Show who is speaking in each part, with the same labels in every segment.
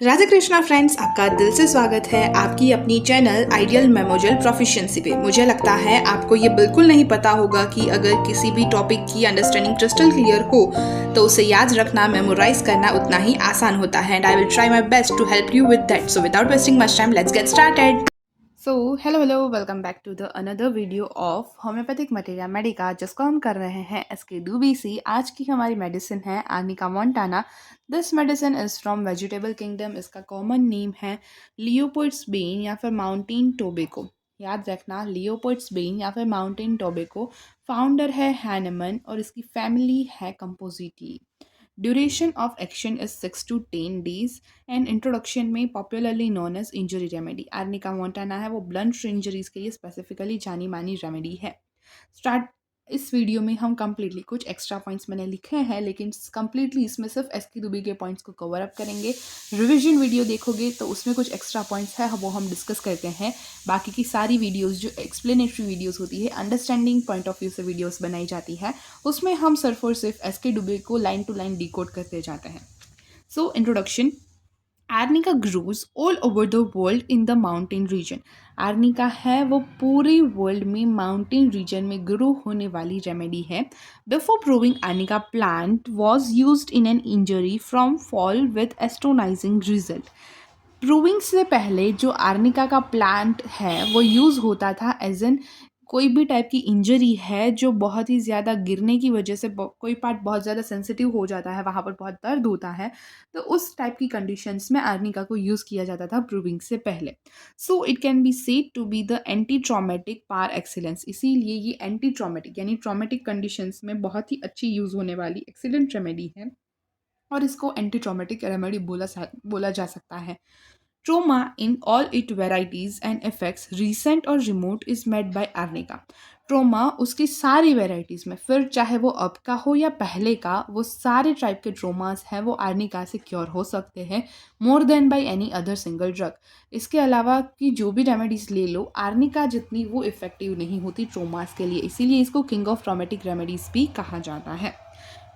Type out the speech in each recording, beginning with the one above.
Speaker 1: Radhe Krishna friends, आपका दिल से स्वागत है आपकी अपनी चैनल आइडियल मेमोरियल प्रोफिशिएंसी पे। मुझे लगता है आपको ये बिल्कुल नहीं पता होगा कि अगर किसी भी टॉपिक की अंडरस्टैंडिंग क्रिस्टल क्लियर हो तो उसे याद रखना, मेमोराइज करना उतना ही आसान होता है। And I will try my best to help you with that. So without wasting much time, let's get started. So hello welcome back to the another video of homoeopathic materia medica, जिसको हम कर रहे हैं SK2BC। आज की हमारी medicine है arnica Montana. This medicine is from vegetable kingdom. इसका कॉमन नेम है लियोपोइड्स बेन या फिर माउंटेन टोबैको। याद रखना, लियोपोइड्स बेन या फिर माउंटेन टोबैको। फाउंडर है हैनेमन और इसकी फैमिली है compositae. Duration of action is 6 to 10 days and introduction में popularly known as injury remedy. Arnica montana है वो ब्लंट इंजरीज के लिए स्पेसिफिकली जानी मानी रेमेडी है। स्टार्ट इस वीडियो में हम कम्प्लीटली कुछ एक्स्ट्रा पॉइंट्स मैंने लिखे हैं, लेकिन कम्प्लीटली इसमें सिर्फ SK2B के पॉइंट्स को कवर अप करेंगे। रिविजन वीडियो देखोगे तो उसमें कुछ एक्स्ट्रा पॉइंट्स है वो हम डिस्कस करते हैं। बाकी की सारी वीडियोस जो एक्सप्लेनेटरी वीडियोस होती है, अंडरस्टैंडिंग पॉइंट ऑफ व्यू से वीडियोस बनाई जाती है, उसमें हम सिर्फ और सिर्फ SK2B को लाइन टू लाइन डिकोड करते जाते हैं। So introduction. Arnica grows all over the world in the mountain region. Arnica है वो पूरे वर्ल्ड में माउंटेन रीजन में ग्रो होने वाली रेमेडी है। Before proving, arnica plant was used in an injury from fall with astonishing result. Proving से पहले जो आर्निका का प्लांट है वो यूज़ होता था एज एन कोई भी टाइप की इंजरी है जो बहुत ही ज़्यादा गिरने की वजह से कोई पार्ट बहुत ज़्यादा सेंसिटिव हो जाता है, वहाँ पर बहुत दर्द होता है, तो उस टाइप की कंडीशंस में आर्निका को यूज़ किया जाता था प्रूविंग से पहले। So it can be said to be the anti traumatic par excellence. इसीलिए ये एंटी ट्रॉमेटिक यानी ट्रॉमेटिक कंडीशंस में बहुत ही अच्छी यूज़ होने वाली एक्सीलेंट रेमेडी है और इसको एंटी ट्रॉमेटिक रेमेडी बोला जा सकता है। Trauma in all its varieties and effects, recent और remote, is made by Arnica. Trauma उसकी सारी वेराइटीज़ में, फिर चाहे वो अब का हो या पहले का, वो सारे टाइप के ट्रोमास हैं वो आर्निका से क्योर हो सकते हैं more than by any other single drug. इसके अलावा कि जो भी रेमेडीज़ ले लो, आर्निका जितनी वो इफ़ेक्टिव नहीं होती ट्रोमास के लिए, इसीलिए इसको किंग ऑफ ट्रॉमेटिक रेमेडीज़ भी कहा जाता है।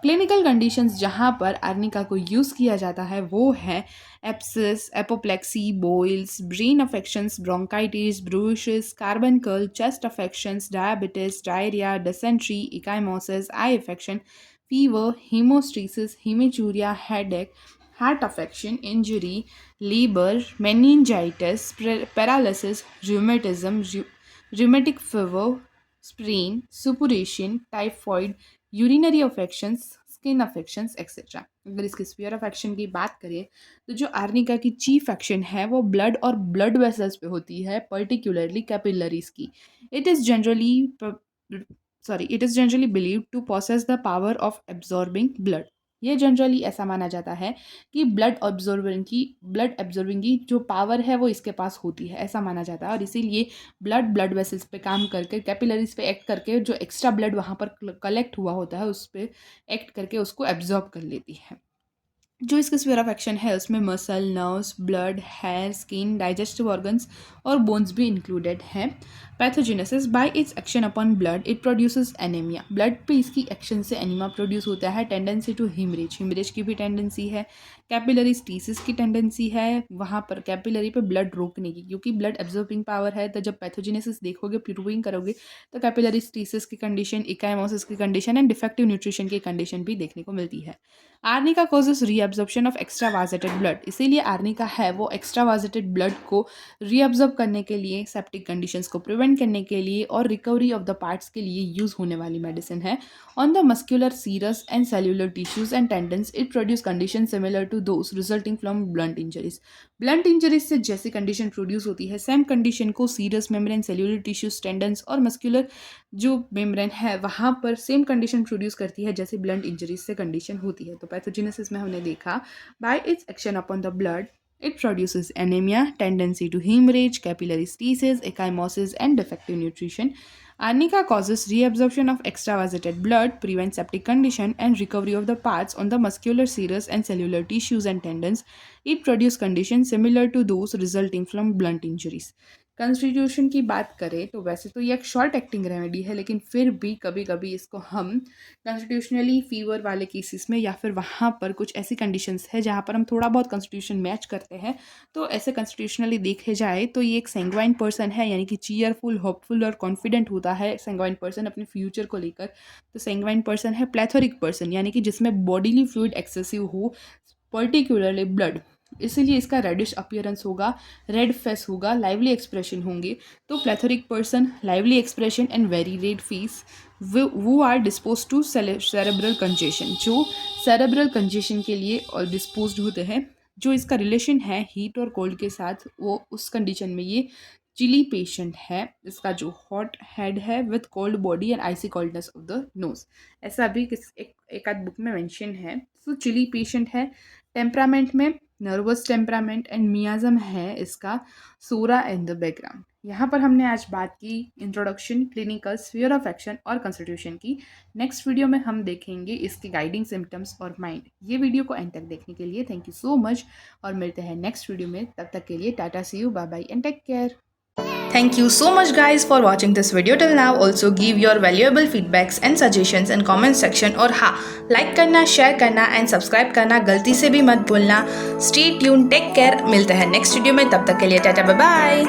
Speaker 1: क्लिनिकल कंडीशंस जहाँ पर आर्निका को यूज़ किया जाता है वो है abscess, apoplexy, boils, brain affections, bronchitis, bruises, carbuncle, chest affections, diabetes, diarrhoea, dysentery, ecchymosis, eye affection, fever, haemostasis, haematuria, headache, heart affection, injury, labour, meningitis, paralysis, rheumatism, rheumatic fever, sprain, suppuration, typhoid, urinary affections, skin affections etcetera. अगर इसके sphere of action की बात करें तो जो arnica की chief action है वो ब्लड और ब्लड वेसल्स पे होती है, पर्टिकुलरली कैपिलरीज की। It is generally believed to possess the power of absorbing blood. ये जनरली ऐसा माना जाता है कि ब्लड एब्जॉर्बिंग की जो पावर है वो इसके पास होती है, ऐसा माना जाता है। और इसीलिए ब्लड वेसल्स पे काम करके, कैपिलरीज पे एक्ट करके, जो एक्स्ट्रा ब्लड वहाँ पर कलेक्ट हुआ होता है उस पर एक्ट करके उसको एब्जॉर्ब कर लेती है। जो इसके स्फीयर ऑफ एक्शन है उसमें muscle, nerves, blood, hair, skin, digestive organs और बोन्स भी इंक्लूडेड हैं। Pathogenesis. By its action upon blood it produces anaemia. Blood पे इसकी एक्शन से एनीमिया प्रोड्यूस होता है। टेंडेंसी टू हिमरेज की भी टेंडेंसी है। कैपिलरी स्टीसिस की टेंडेंसी है वहाँ पर कैपिलरी पे ब्लड रोकने की, क्योंकि ब्लड एब्जॉर्बिंग पावर है। तो जब पैथोजेनेसिस देखोगे, प्रूविंग करोगे, तो कैपिलरी स्टीसिस की कंडीशन, इकाइमोसिस की कंडीशन एंड डिफेक्टिव न्यूट्रिशन की कंडीशन भी देखने को मिलती है। Arnica causes reabsorption of extravasated blood. इसीलिए आर्निका है वो एक्स्ट्रावाजेटेड ब्लड को रीअब्जॉर्ब करने के लिए, सेप्टिक कंडीशंस को प्रिवेंट करने के लिए और रिकवरी ऑफ द पार्ट्स के लिए यूज़ होने वाली मेडिसिन है। On the muscular serous and cellular tissues and tendons it produce condition similar to those resulting from blunt injuries. Blunt injuries से जैसी कंडीशन प्रोड्यूस होती है, सेम कंडीशन को serous membrane, cellular tissues, tendons और muscular जो membrane है वहाँ पर सेम कंडीशन प्रोड्यूस करती है जैसे ब्लंट इंजरीज से कंडीशन होती है। तो पैथोजेनेसिस में हमने देखा, bye its action upon the blood it produces anemia, tendency to hemorrhage, capillary stasis, ecchymosis, and defective nutrition. Arnica causes reabsorption of extravasated blood, prevents septic condition, and recovery of the parts on the muscular serous and cellular tissues and tendons. It produces conditions similar to those resulting from blunt injuries. Constitution की बात करें तो वैसे तो ये एक short acting remedy है, लेकिन फिर भी कभी कभी इसको हम कॉन्स्टिट्यूशनली फीवर वाले केसेस में या फिर वहाँ पर कुछ ऐसी कंडीशंस है जहाँ पर हम थोड़ा बहुत कॉन्स्टिट्यूशन मैच करते हैं, तो ऐसे कॉन्स्टिट्यूशनली देखे जाए तो ये एक सेंग्वाइन पर्सन है, यानी कि चीयरफुल, होपफुल और कॉन्फिडेंट होता है सेंग्वाइन पर्सन अपने फ्यूचर को लेकर। तो सेंग्वाइन पर्सन है प्लेथोरिक पर्सन, यानी कि जिसमें बॉडीली फ्लूइड एक्सेसिव हो, पर्टिकुलरली ब्लड, इसीलिए इसका रेडिश अपीयरेंस होगा, रेड फेस होगा, लाइवली एक्सप्रेशन होंगे। तो plethoric person, lively expression and very red face, वो are disposed to cerebral congestion, जो सेरेब्रल कंजेशन के लिए और डिस्पोज होते हैं। जो इसका रिलेशन है हीट और कोल्ड के साथ, वो उस कंडीशन में ये चिली पेशेंट है। इसका जो हॉट हेड है with cold body and icy coldness of the nose, ऐसा भी एक आध बुक में मेंशन है। तो चिली पेशेंट है। टेम्परामेंट में नर्वस टेम्परामेंट एंड मियाज़म है इसका सोरा इन द बैकग्राउंड। यहाँ पर हमने आज बात की introduction, clinical, sphere of action और कॉन्स्टिट्यूशन की। नेक्स्ट वीडियो में हम देखेंगे इसके गाइडिंग सिम्टम्स और माइंड। ये वीडियो को एंड तक देखने के लिए थैंक यू सो मच, और मिलते हैं नेक्स्ट वीडियो में। तब तक के लिए tata, see you, bye bye and take care. Thank you so much guys for watching this video till now. Also give your valuable feedbacks and suggestions in comment section, और हाँ, like करना, share करना and subscribe करना गलती से भी मत भूलना। Stay tuned, take care, मिलते हैं next video में, तब तक के लिए टाटा, बाय बाय।